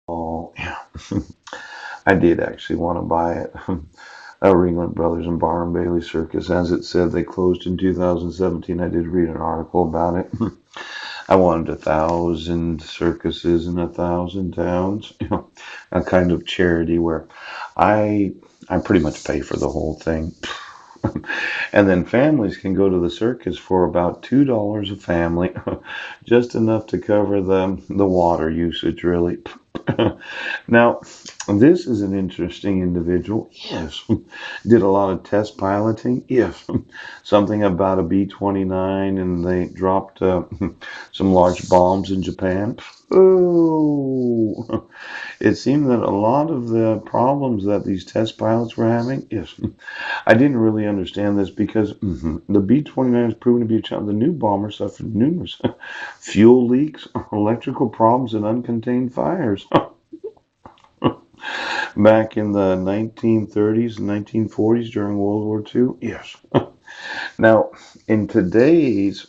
Oh, yeah. I did actually want to buy it. Ringling Brothers and Barnum Bailey Circus. As it said, they closed in 2017. I did read an article about it. I wanted 1,000 circuses in 1,000 towns. A kind of charity where I I pretty much pay for the whole thing. And then families can go to the circus for about $2 a family, just enough to cover the water usage, really. Now, this is an interesting individual. Yes. Did a lot of test piloting. Yes. Something about a B-29 and they dropped some large bombs in Japan. Oh, it seemed that a lot of the problems that these test pilots were having, yes, I didn't really understand this because the B-29 has proven to be a challenge. The new bomber suffered numerous fuel leaks, electrical problems, and uncontained fires. Back in the 1930s and 1940s during World War II? Yes. Now, in today's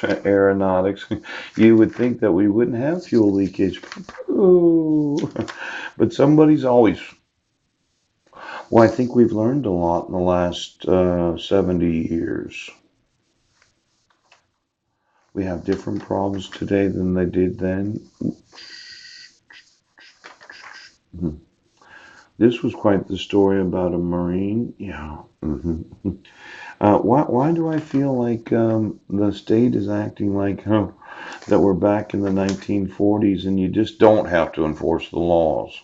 aeronautics, you would think that we wouldn't have fuel leakage. Ooh. But somebody's always. Well, I think we've learned a lot in the last 70 years. We have different problems today than they did then. Mhm. This was quite the story about a Marine. Yeah. Why do I feel like the state is acting like that we're back in the 1940s and you just don't have to enforce the laws?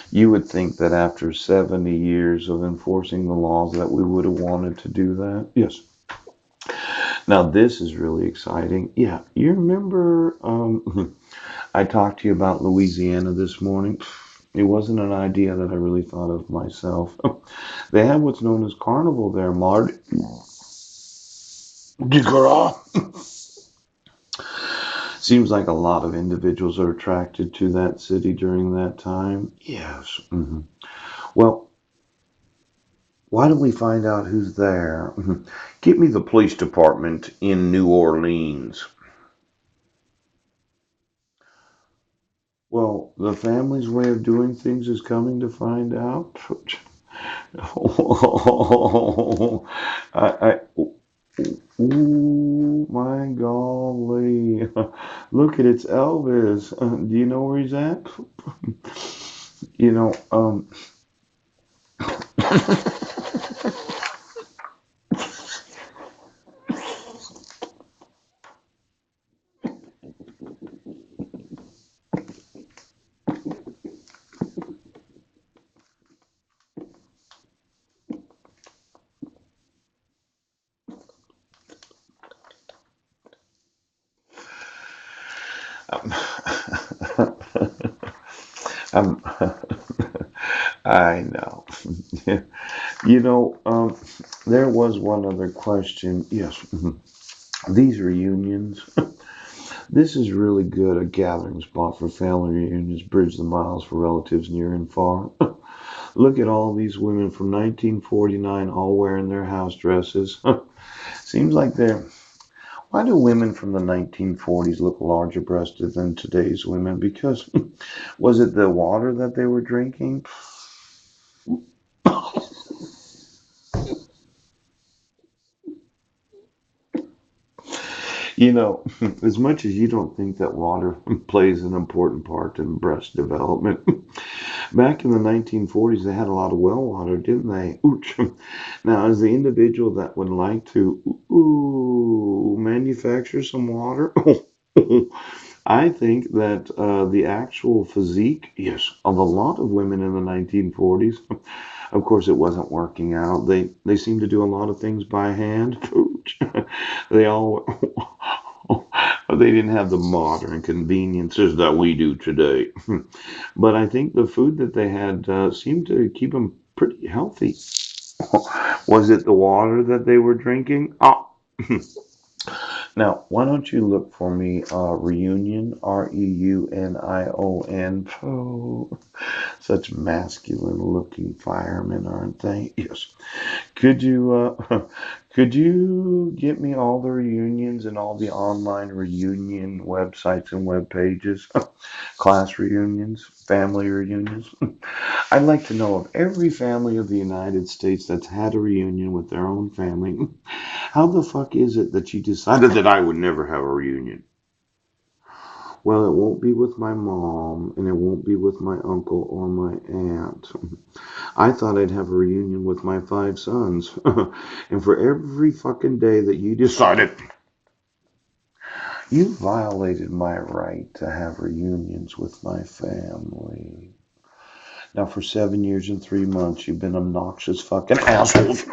You would think that after 70 years of enforcing the laws that we would have wanted to do that. Yes. Now this is really exciting. Yeah, you remember I talked to you about Louisiana this morning. It wasn't an idea that I really thought of myself. They have what's known as carnival there, Mardi Gras. Seems like a lot of individuals are attracted to that city during that time. Yes. Well, why don't we find out who's there? Get me the police department in New Orleans. Well, the family's way of doing things is coming to find out. I, ooh, my golly. Look at it's Elvis. Do you know where he's at? You know, um, um, I know. You know, there was one other question. Yes, these reunions. This is really good, a gathering spot for family reunions, bridge the miles for relatives near and far. Look at all these women from 1949 all wearing their house dresses. Seems like they're. Why do women from the 1940s look larger breasted than today's women? Because was it the water that they were drinking? You know, as much as you don't think that water plays an important part in breast development, back in the 1940s, they had a lot of well water, didn't they? Ooch. Now, as the individual that would like to manufacture some water, I think that the actual physique, yes, of a lot of women in the 1940s, of course, it wasn't working out. They seemed to do a lot of things by hand. Ooch. They all they didn't have the modern conveniences that we do today. But I think the food that they had seemed to keep them pretty healthy. Was it the water that they were drinking? Oh, Now, why don't you look for me, Reunion, Reunion. Oh, such masculine looking firemen, aren't they? Yes. Could you, could you get me all the reunions and all the online reunion websites and web pages? Class reunions, family reunions. I'd like to know of every family of the United States that's had a reunion with their own family. How the fuck is it that you decided that I would never have a reunion? Well, it won't be with my mom, and it won't be with my uncle or my aunt. I thought I'd have a reunion with my five sons. And for every fucking day that you decided, you violated my right to have reunions with my family. Now, for 7 years and 3 months, you've been obnoxious fucking assholes.